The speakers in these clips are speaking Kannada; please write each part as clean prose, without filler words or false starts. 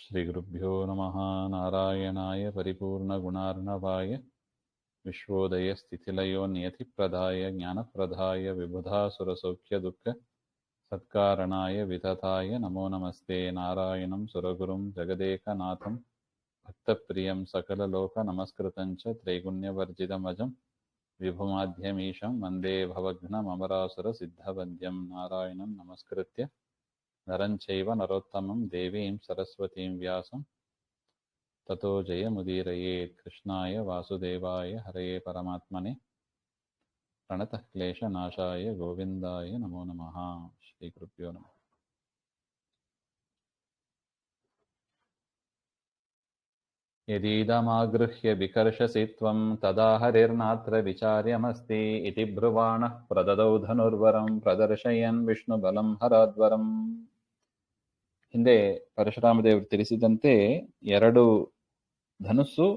ಶ್ರೀಗುರುಭ್ಯೋ ನಮಃ. ನಾರಾಯಣಾಯ ಪರಿಪೂರ್ಣಗುಣಾರ್ಣವಾಯ ವಿಶ್ವೋದಯಸ್ಥಿತಿಲಯೋ ನಿಯತಿಪ್ರದಾಯ ಜ್ಞಾನಪ್ರದಾಯ ವಿಬುಧಾಸುರಸೌಖ್ಯದುಃಖ ಸತ್ಕಾರಣಾಯ ವಿತತಾಯ ನಮೋ ನಮಸ್ತೆ. ನಾರಾಯಣಂ ಸುರಗುರುಂ ಜಗದೇಕನಾಥಂ ಭಕ್ತಪ್ರಿಯಂ ಸಕಲಲೋಕನಮಸ್ಕೃತಂಚ ತ್ರೈಗುಣ್ಯವರ್ಜಿತಮಜಂ ವಿಭುಮಾದ್ಯಮೀಶಂ ವಂದೇ ಭವಘ್ನಮರಾಸುರಸಿದ್ಧವದ್ಯಂ. ನಾರಾಯಣಂ ನಮಸ್ಕೃತ್ಯ ನರಂ ಚೈವ ನರೋತ್ತಮಂ ದೇವೀಂ ಸರಸ್ವತೀಂ ವ್ಯಾಸಂ ತತೋ ಜಯಮುದೀರಯೇತ್. ಕೃಷ್ಣಾಯ ವಾಸುದೇವಾಯ ಹರಯೇ ಪರಮಾತ್ಮನೆ ಪ್ರಣತಃ ಕ್ಲೇಶನಾಶಾಯ ಗೋವಿಂದಾಯ ನಮೋ ನಮಃ. ಶ್ರೀ ಗುರುಭ್ಯೋ ನಮಃ. ಯದೀದಮಾಗೃಹ್ಯ ವಿಕರ್ಷಸಿ ತ್ವಂ ತದಾ ಹರಿರ್ನಾತ್ರ ವಿಚಾರ್ಯಮಸ್ತಿ ಇತಿ ಬ್ರುವಾಣಃ ಪ್ರದದೌ ಧನುರ್ವರಂ ಪ್ರದರ್ಶಯನ್ ವಿಷ್ಣುಬಲಂ ಹರಾದ್ವರಂ. ಹಿಂದೆ ಪರಶುರಾಮದೇವರು ತಿಳಿಸಿದಂತೆ ಎರಡು ಧನುಸ್ಸು,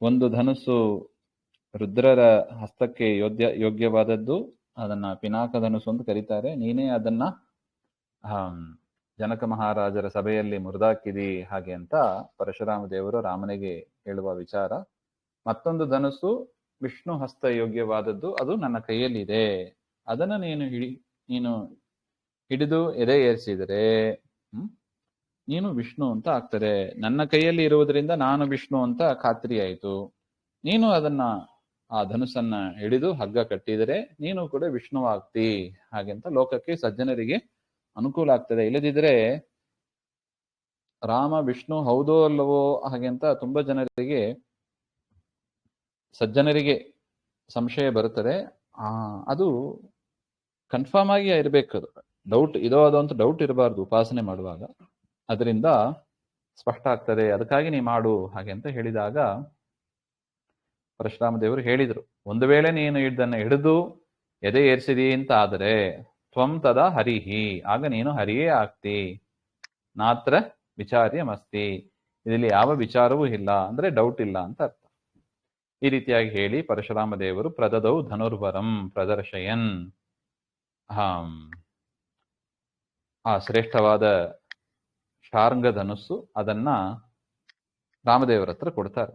ಒಂದು ಧನುಸ್ಸು ರುದ್ರರ ಹಸ್ತಕ್ಕೆ ಯೋಗ್ಯವಾದದ್ದು, ಅದನ್ನ ಪಿನಾಕ ಧನುಸ್ಸು ಅಂತ ಕರೀತಾರೆ. ನೀನೇ ಅದನ್ನ ಜನಕ ಮಹಾರಾಜರ ಸಭೆಯಲ್ಲಿ ಮುರಿದಾಕಿದಿ ಹಾಗೆ ಅಂತ ಪರಶುರಾಮ ದೇವರು ರಾಮನಿಗೆ ಹೇಳುವ ವಿಚಾರ. ಮತ್ತೊಂದು ಧನುಸ್ಸು ವಿಷ್ಣು ಹಸ್ತ ಯೋಗ್ಯವಾದದ್ದು, ಅದು ನನ್ನ ಕೈಯಲ್ಲಿದೆ, ಅದನ್ನು ನೀನು ಹಿಡಿದು ಎದೆ ಏರಿಸಿದರೆ ನೀನು ವಿಷ್ಣು ಅಂತ ಆಗ್ತದೆ. ನನ್ನ ಕೈಯಲ್ಲಿ ಇರುವುದರಿಂದ ನಾನು ವಿಷ್ಣು ಅಂತ ಖಾತ್ರಿ ಆಯಿತು. ನೀನು ಅದನ್ನ ಆ ಧನುಸ್ಸನ್ನ ಹಿಡಿದು ಹಗ್ಗ ಕಟ್ಟಿದರೆ ನೀನು ಕೂಡ ವಿಷ್ಣು ಆಗ್ತಿ ಹಾಗೆಂತ ಲೋಕಕ್ಕೆ ಸಜ್ಜನರಿಗೆ ಅನುಕೂಲ ಆಗ್ತದೆ. ಇಲ್ಲದಿದ್ರೆ ರಾಮ ವಿಷ್ಣು ಹೌದೋ ಅಲ್ಲವೋ ಹಾಗೆಂತ ತುಂಬಾ ಜನರಿಗೆ ಸಜ್ಜನರಿಗೆ ಸಂಶಯ ಬರುತ್ತದೆ. ಅದು ಕನ್ಫರ್ಮ್ ಆಗಿ ಇರ್ಬೇಕು, ಅದು ಡೌಟ್ ಇದೋ ಅದೋ ಅಂತ ಡೌಟ್ ಇರಬಾರ್ದು ಉಪಾಸನೆ ಮಾಡುವಾಗ. ಅದರಿಂದ ಸ್ಪಷ್ಟ ಆಗ್ತದೆ. ಅದಕ್ಕಾಗಿ ನೀ ಮಾಡು ಹಾಗೆ ಅಂತ ಹೇಳಿದಾಗ ಪರಶುರಾಮ ದೇವರು ಹೇಳಿದರು, ಒಂದು ವೇಳೆ ನೀನು ಇದನ್ನ ಹಿಡಿದು ಎದೆ ಏರಿಸಿದಿ ಅಂತ ಆದರೆ ತ್ವಂ ತದಾ ಹರಿಹಿ, ಆಗ ನೀನು ಹರಿಯೇ ಆಗ್ತಿ. ನಾತ್ರ ವಿಚಾರ್ಯಮಸ್ತಿ, ಇದರಲ್ಲಿ ಯಾವ ವಿಚಾರವೂ ಇಲ್ಲ, ಅಂದ್ರೆ ಡೌಟ್ ಇಲ್ಲ ಅಂತ ಅರ್ಥ. ಈ ರೀತಿಯಾಗಿ ಹೇಳಿ ಪರಶುರಾಮ ದೇವರು ಪ್ರದದೌ ಧನುರ್ವರಂ ಪ್ರದರ್ಶಯನ್, ಆ ಶ್ರೇಷ್ಠವಾದ ಶಾರ್ಂಗ ಧನುಸ್ಸು ಅದನ್ನ ರಾಮದೇವರ ಹತ್ರ ಕೊಡ್ತಾರೆ.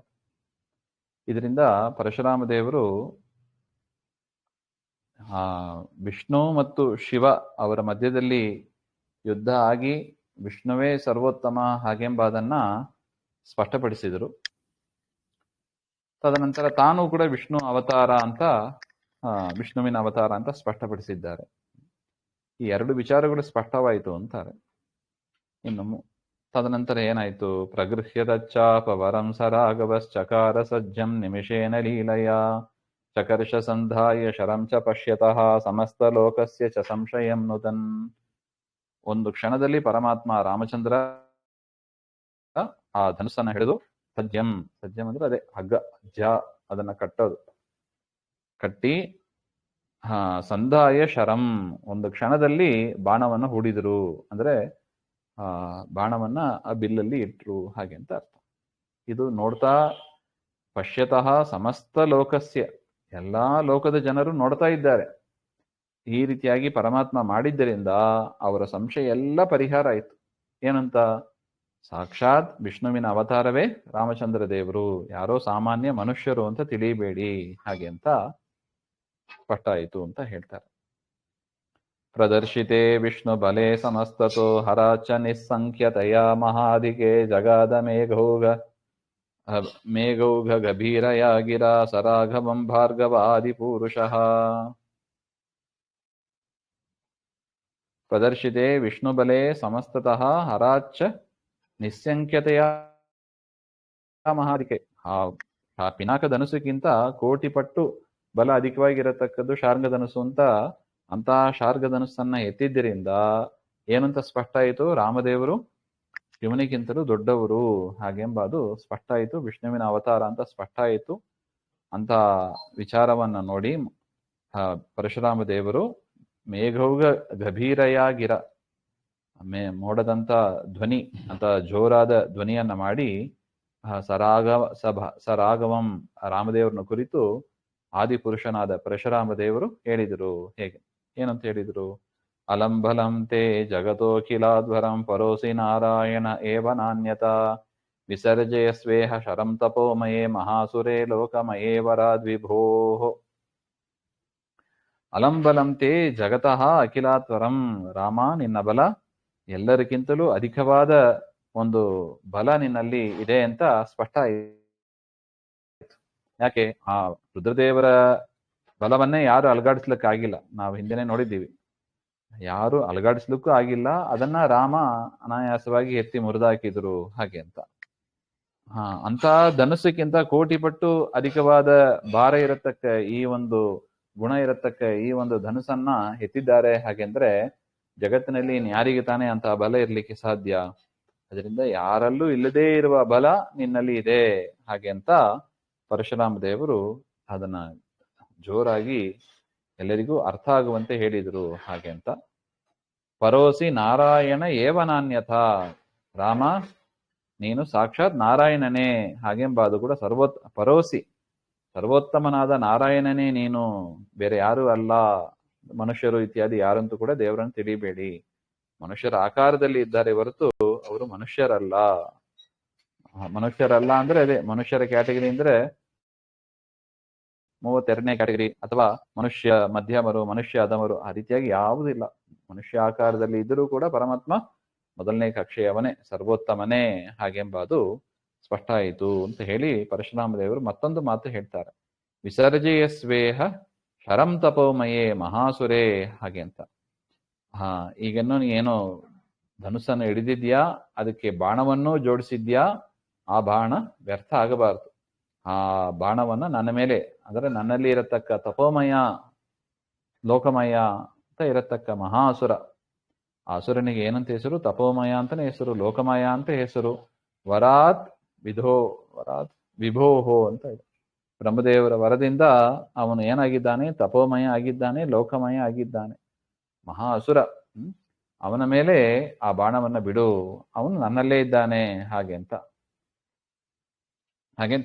ಇದರಿಂದ ಪರಶುರಾಮ ದೇವರು ವಿಷ್ಣು ಮತ್ತು ಶಿವ ಅವರ ಮಧ್ಯದಲ್ಲಿ ಯುದ್ಧ ಆಗಿ ವಿಷ್ಣುವೇ ಸರ್ವೋತ್ತಮ ಹಾಗೆಂಬ ಅದನ್ನ ಸ್ಪಷ್ಟಪಡಿಸಿದರು. ತದನಂತರ ತಾನು ಕೂಡ ವಿಷ್ಣು ಅವತಾರ ಅಂತ ವಿಷ್ಣುವಿನ ಅವತಾರ ಅಂತ ಸ್ಪಷ್ಟಪಡಿಸಿದ್ದಾರೆ. ಈ ಎರಡು ವಿಚಾರಗಳು ಸ್ಪಷ್ಟವಾಯಿತು ಅಂತಾರೆ. ಇನ್ನು ತದನಂತರ ಏನಾಯ್ತು? ಪ್ರಗೃಹ್ಯದ ಚಾಪವರಂ ಸರಾಗವಶ್ಚಕಾರ ಸಜ್ಜಂ ನಿಮಿಷೇನ ಲೀಲಯ ಚಕರ್ಷ ಸಂಧಾಯ ಶರಂ ಚ ಪಶ್ಯತಃ ಸಮಸ್ತ ಲೋಕಸ್ಯ ಚ ಸಂಶಯಂ ನುದನ್. ಒಂದು ಕ್ಷಣದಲ್ಲಿ ಪರಮಾತ್ಮ ರಾಮಚಂದ್ರ ಆ ಧನುಸ್ಸನ್ನ ಹಿಡಿದು ಸಜ್ಜಂ ಅಂದ್ರೆ ಅದೇ ಹಗ್ಗ, ಅದನ್ನ ಕಟ್ಟಿ ಸಂಧಾಯ ಶರಂ, ಒಂದು ಕ್ಷಣದಲ್ಲಿ ಬಾಣವನ್ನು ಹೂಡಿದರು, ಅಂದ್ರೆ ಬಾಣವನ್ನ ಆ ಬಿಲ್ಲಲ್ಲಿ ಇಟ್ರು ಹಾಗೆ ಅಂತ ಅರ್ಥ. ಇದು ನೋಡ್ತಾ ಪಶ್ಯತಃ ಸಮಸ್ತ ಲೋಕಸ್ಯ, ಎಲ್ಲಾ ಲೋಕದ ಜನರು ನೋಡ್ತಾ ಇದ್ದಾರೆ. ಈ ರೀತಿಯಾಗಿ ಪರಮಾತ್ಮ ಮಾಡಿದ್ದರಿಂದ ಅವರ ಸಂಶಯ ಎಲ್ಲ ಪರಿಹಾರ ಆಯಿತು. ಏನಂತ? ಸಾಕ್ಷಾತ್ ವಿಷ್ಣುವಿನ ಅವತಾರವೇ ರಾಮಚಂದ್ರ ದೇವರು, ಯಾರೋ ಸಾಮಾನ್ಯ ಮನುಷ್ಯರು ಅಂತ ತಿಳಿಬೇಡಿ ಹಾಗೆ ಅಂತ ಸ್ಪಷ್ಟ ಆಯಿತು ಅಂತ ಹೇಳ್ತಾರೆ. ಪ್ರದರ್ಶಿತೆ ವಿಷ್ಣು ಬಲೆ ಸಮಸ್ತತೋ ಹರಾಚ ನಿಸ್ಸಂಖ್ಯತಯ ಮಹಾಧಿಕೆ ಜಗಾದ ಮೇಘೌಘ ಗಭೀರಯ ಗಿರ ಸರಾಘವಂ ಭಾರ್ಗವಾದಿಪುರುಷಃ. ಪ್ರದರ್ಶಿತೆ ವಿಷ್ಣು ಬಲೆ ಸಮಸ್ತತಃ ಹರಾಚ ನಿಸ್ಸಂಖ್ಯತೆಯ ಮಹಾಧಿಕೆ. ಆ ಪಿನಾಕ ಧನುಸ್ಸಿಗಿಂತ ಕೋಟಿ ಪಟ್ಟು ಬಲ ಅಧಿಕವಾಗಿರತಕ್ಕದ್ದು ಶಾರ್ಂಗ ಧನುಸ್ಸು ಅಂತ ಶಾರ್ಗ ಧನುಸ್ಸನ್ನ ಎತ್ತಿದ್ದರಿಂದ ಏನಂತ ಸ್ಪಷ್ಟ ಆಯಿತು? ರಾಮದೇವರು ಶಿವನಿಗಿಂತಲೂ ದೊಡ್ಡವರು ಹಾಗೆಂಬ ಅದು ಸ್ಪಷ್ಟ ಆಯಿತು. ವಿಷ್ಣುವಿನ ಅವತಾರ ಅಂತ ಸ್ಪಷ್ಟ ಆಯಿತು. ಅಂತ ವಿಚಾರವನ್ನ ನೋಡಿ ಪರಶುರಾಮ ದೇವರು ಮೇಘೌಘ ಗಭೀರಯಾಗಿರ, ಮೋಡದಂತ ಧ್ವನಿ ಅಂತ ಜೋರಾದ ಧ್ವನಿಯನ್ನ ಮಾಡಿ ಸರಾಗವಂ ರಾಮದೇವರನ್ನ ಕುರಿತು ಆದಿಪುರುಷನಾದ ಪರಶುರಾಮ ದೇವರು ಹೇಳಿದರು. ಹೇಗೆ ಏನಂತ ಹೇಳಿದರು? ಅಲಂಬಲಂ ತೇ ಜಗತೋಖಿಲಾಧ್ವರಂ ಪರೋಸಿ ನಾರಾಯಣ ಏವ ನಾನ್ಯತಾ ವಿಸರ್ಜಯಸ್ವೇಹ ಶರಂ ತಪೋಮಯೇ ಮಹಾಸುರೇ ಲೋಕಮಯೇ ವರಾದ್ವಿಭೋಃ. ಅಲಂಬಲಂ ತೇ ಜಗತಃ ಅಖಿಲಾತ್ವರಂ. ರಾಮ, ನಿನ್ನ ಬಲ ಎಲ್ಲರಿಗಿಂತಲೂ ಅಧಿಕವಾದ ಒಂದು ಬಲ ನಿನ್ನಲ್ಲಿ ಇದೆ ಅಂತ ಸ್ಪಷ್ಟ ಆಯಿತು. ಯಾಕೆ? ಆ ರುದ್ರದೇವರ ಬಲವನ್ನೇ ಯಾರು ಅಲುಗಾಡಿಸ್ಲಿಕ್ಕಾಗಿಲ್ಲ. ನಾವು ಹಿಂದೆನೆ ನೋಡಿದ್ದೀವಿ, ಯಾರು ಅಲುಗಾಡಿಸ್ಲಿಕ್ಕೂ ಆಗಿಲ್ಲ. ಅದನ್ನ ರಾಮ ಅನಾಯಾಸವಾಗಿ ಎತ್ತಿ ಮುರಿದಾಕಿದ್ರು ಹಾಗೆ ಅಂತ. ಅಂತ ಧನುಸ್ಸಿಗಿಂತ ಕೋಟಿ ಪಟ್ಟು ಅಧಿಕವಾದ ಭಾರ ಇರತಕ್ಕ ಈ ಒಂದು ಗುಣ ಇರತಕ್ಕ ಈ ಒಂದು ಧನುಸನ್ನ ಎತ್ತಿದ್ದಾರೆ. ಹಾಗೆಂದ್ರೆ ಜಗತ್ತಿನಲ್ಲಿ ಯಾರಿಗೆ ತಾನೇ ಅಂತ ಬಲ ಇರ್ಲಿಕ್ಕೆ ಸಾಧ್ಯ? ಅದರಿಂದ ಯಾರಲ್ಲೂ ಇಲ್ಲದೇ ಇರುವ ಬಲ ನಿನ್ನಲ್ಲಿ ಇದೆ ಹಾಗೆ ಅಂತ ಪರಶುರಾಮ ದೇವರು ಅದನ್ನ ಜೋರಾಗಿ ಎಲ್ಲರಿಗೂ ಅರ್ಥ ಆಗುವಂತೆ ಹೇಳಿದ್ರು ಹಾಗೆ ಅಂತ. ಪರೋಸಿ ನಾರಾಯಣ ಏವನಾನ್ಯಥ. ರಾಮ, ನೀನು ಸಾಕ್ಷಾತ್ ನಾರಾಯಣನೇ ಹಾಗೆಂಬ ಅದು ಕೂಡ ಪರೋಸಿ ಸರ್ವೋತ್ತಮನಾದ ನಾರಾಯಣನೇ ನೀನು, ಬೇರೆ ಯಾರು ಅಲ್ಲ. ಮನುಷ್ಯರು ಇತ್ಯಾದಿ ಯಾರಂತೂ ಕೂಡ ದೇವರನ್ನು ತಿಳಿಬೇಡಿ. ಮನುಷ್ಯರ ಆಕಾರದಲ್ಲಿ ಇದ್ದಾರೆ ಹೊರತು ಅವರು ಮನುಷ್ಯರಲ್ಲ. ಮನುಷ್ಯರಲ್ಲ ಅಂದ್ರೆ ಅದೇ ಮನುಷ್ಯರ ಕ್ಯಾಟಗರಿ ಅಂದ್ರೆ 32ನೇ ಕ್ಯಾಟಗರಿ, ಅಥವಾ ಮನುಷ್ಯ ಮಧ್ಯಮರು, ಮನುಷ್ಯ ಅಧಮರು, ಆ ರೀತಿಯಾಗಿ ಯಾವುದಿಲ್ಲ. ಮನುಷ್ಯ ಆಕಾರದಲ್ಲಿ ಇದ್ದರೂ ಕೂಡ ಪರಮಾತ್ಮ ಮೊದಲನೇ ಕಕ್ಷೆಯವನೇ, ಸರ್ವೋತ್ತಮನೇ ಹಾಗೆಂಬ ಅದು ಸ್ಪಷ್ಟ ಆಯಿತು ಅಂತ ಹೇಳಿ ಪರಶುರಾಮ ದೇವರು ಮತ್ತೊಂದು ಮಾತು ಹೇಳ್ತಾರೆ. ವಿಸರ್ಜಯಸ್ವೇಹ ಶರಂ ತಪೋಮಯೇ ಮಹಾಸುರೇ ಹಾಗೆ ಅಂತ. ಈಗನ್ನು ಏನೋ ಧನುಸ್ಸನ್ನು ಹಿಡಿದಿದ್ಯಾ, ಅದಕ್ಕೆ ಬಾಣವನ್ನೂ ಜೋಡಿಸಿದ್ಯಾ, ಆ ಬಾಣ ವ್ಯರ್ಥ ಆಗಬಾರದು. ಆ ಬಾಣವನ್ನ ನನ್ನ ಮೇಲೆ, ಅಂದರೆ ನನ್ನಲ್ಲಿ ಇರತಕ್ಕ ತಪೋಮಯ ಲೋಕಮಯ ಅಂತ ಇರತಕ್ಕ ಮಹಾಸುರ, ಆ ಅಸುರನಿಗೆ ಏನಂತ ಹೆಸರು? ತಪೋಮಯ ಅಂತಾನೆ ಹೆಸರು, ಲೋಕಮಯ ಅಂತ ಹೆಸರು. ವರಾತ್ ವಿಭೋಹೋ ಅಂತ ಇದೆ. ಬ್ರಹ್ಮದೇವರ ವರದಿಂದ ಅವನು ಏನಾಗಿದ್ದಾನೆ? ತಪೋಮಯ ಆಗಿದ್ದಾನೆ, ಲೋಕಮಯ ಆಗಿದ್ದಾನೆ, ಮಹಾ ಅಸುರ. ಅವನ ಮೇಲೆ ಆ ಬಾಣವನ್ನ ಬಿಡು, ಅವನು ನನ್ನಲ್ಲೇ ಇದ್ದಾನೆ ಹಾಗೆಂತ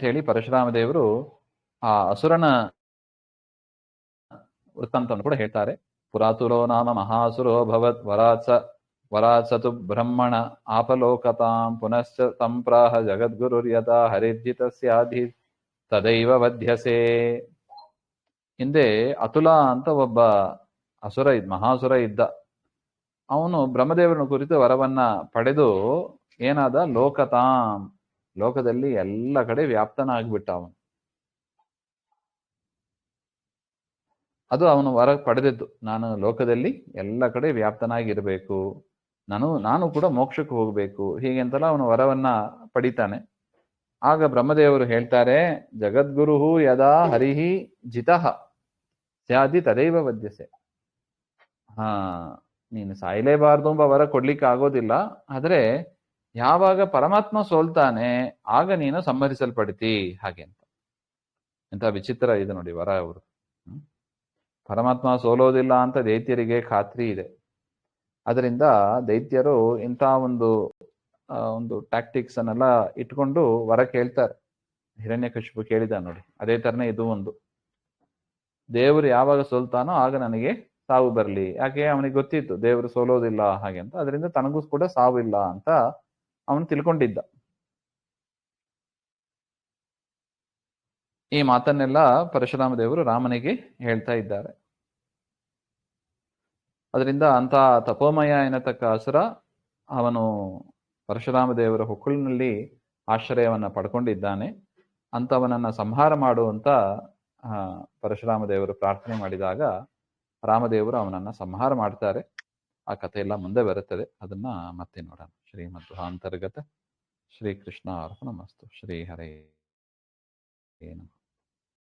ಹೇಳಿ ಪರಶುರಾಮ ದೇವರು ಆ ಅಸುರನ ವೃತ್ತಾಂತವನ್ನು ಕೂಡ ಹೇಳ್ತಾರೆ. ಪುರಾತುರೋ ನಾಮ ಮಹಾಸುರೋ ಭವತ್ ವರಾತ್ಸತು ಬ್ರಹ್ಮಣ ಆಪಲೋಕತಾಂ ಪುನಶ್ಚ ಸಂಪ್ರಾಹ ಜಗದ್ಗುರುರ್ಯಥಾ ಹರಿರ್ಜಿತಸ್ಯಾಧಿ ತದೈವ ವಧ್ಯಸೆ. ಹಿಂದೆ ಅತುಲ ಅಂತ ಒಬ್ಬ ಅಸುರ ಮಹಾಸುರ ಇದ್ದ. ಅವನು ಬ್ರಹ್ಮದೇವರನ್ನು ಕುರಿತು ವರವನ್ನ ಪಡೆದು ಏನಾದ? ಲೋಕತಾಂ, ಲೋಕದಲ್ಲಿ ಎಲ್ಲ ಕಡೆ ವ್ಯಾಪ್ತನಾಗ್ಬಿಟ್ಟ ಅವನು. ಅದು ಅವನು ವರ ಪಡೆದಿದ್ದು, ನಾನು ಲೋಕದಲ್ಲಿ ಎಲ್ಲ ಕಡೆ ವ್ಯಾಪ್ತನಾಗಿರ್ಬೇಕು, ನಾನು ಕೂಡ ಮೋಕ್ಷಕ್ಕೆ ಹೋಗ್ಬೇಕು, ಹೀಗೆಂತಲ್ಲ ಅವನು ವರವನ್ನ ಪಡಿತಾನೆ. ಆಗ ಬ್ರಹ್ಮದೇವರು ಹೇಳ್ತಾರೆ, ಜಗದ್ಗುರು ಯದಾ ಹರಿಹಿ ಜಿತಃ ಸ್ಯಾದಿ ತದೈವ ವದ್ಯಸೆ. ನೀನು ಸಾಯಲೇಬಾರ್ದು ಎಂಬ ವರ ಕೊಡ್ಲಿಕ್ಕೆ ಆಗೋದಿಲ್ಲ, ಆದ್ರೆ ಯಾವಾಗ ಪರಮಾತ್ಮ ಸೋಲ್ತಾನೆ ಆಗ ನೀನು ಸಂಹರಿಸಲ್ಪಡ್ತಿ ಹಾಗೆ ಅಂತ. ಎಂತ ವಿಚಿತ್ರ ಇದೆ ನೋಡಿ ವರ ಅವರು. ಪರಮಾತ್ಮ ಸೋಲೋದಿಲ್ಲ ಅಂತ ದೈತ್ಯರಿಗೆ ಖಾತ್ರಿ ಇದೆ. ಅದರಿಂದ ದೈತ್ಯರು ಇಂಥ ಒಂದು ಟ್ಯಾಕ್ಟಿಕ್ಸ್ ಅನ್ನೆಲ್ಲ ಇಟ್ಕೊಂಡು ವರ ಕೇಳ್ತಾರೆ. ಹಿರಣ್ಯಕಶಿಪು ಕೇಳಿದ ನೋಡಿ, ಅದೇ ತರನೇ ಇದು ಒಂದು. ದೇವರು ಯಾವಾಗ ಸೋಲ್ತಾನೋ ಆಗ ನನಗೆ ಸಾವು ಬರಲಿ. ಯಾಕೆ? ಅವನಿಗೆ ಗೊತ್ತಿತ್ತು ದೇವರು ಸೋಲೋದಿಲ್ಲ ಹಾಗೆ ಅಂತ. ಅದರಿಂದ ತನಗೂ ಕೂಡ ಸಾವಿಲ್ಲ ಅಂತ ಅವನು ತಿಳ್ಕೊಂಡಿದ್ದ. ಈ ಮಾತನ್ನೆಲ್ಲ ಪರಶುರಾಮ ದೇವರು ರಾಮನಿಗೆ ಹೇಳ್ತಾ ಇದ್ದಾರೆ. ಅದರಿಂದ ಅಂತ ತಪೋಮಯ ಎನ್ನತಕ್ಕ ಅಸುರ ಅವನು ಪರಶುರಾಮ ದೇವರ ಹೊಕ್ಕಳಿನಲ್ಲಿ ಆಶ್ರಯವನ್ನ ಪಡ್ಕೊಂಡಿದ್ದಾನೆ. ಅಂತವನನ್ನ ಸಂಹಾರ ಮಾಡುವಂತ ಪರಶುರಾಮ ದೇವರು ಪ್ರಾರ್ಥನೆ ಮಾಡಿದಾಗ ರಾಮದೇವರು ಅವನನ್ನ ಸಂಹಾರ ಮಾಡ್ತಾರೆ. ಆ ಕಥೆ ಎಲ್ಲ ಮುಂದೆ ಬರುತ್ತದೆ, ಅದನ್ನ ಮತ್ತೆ ನೋಡೋಣ. ಶ್ರೀಮದ್ ಅಂತರ್ಗತ ಶ್ರೀಕೃಷ್ಣ ಅರ್ಪಣಮಸ್ತು. ಶ್ರೀ ಹರೇ ನಮಃ.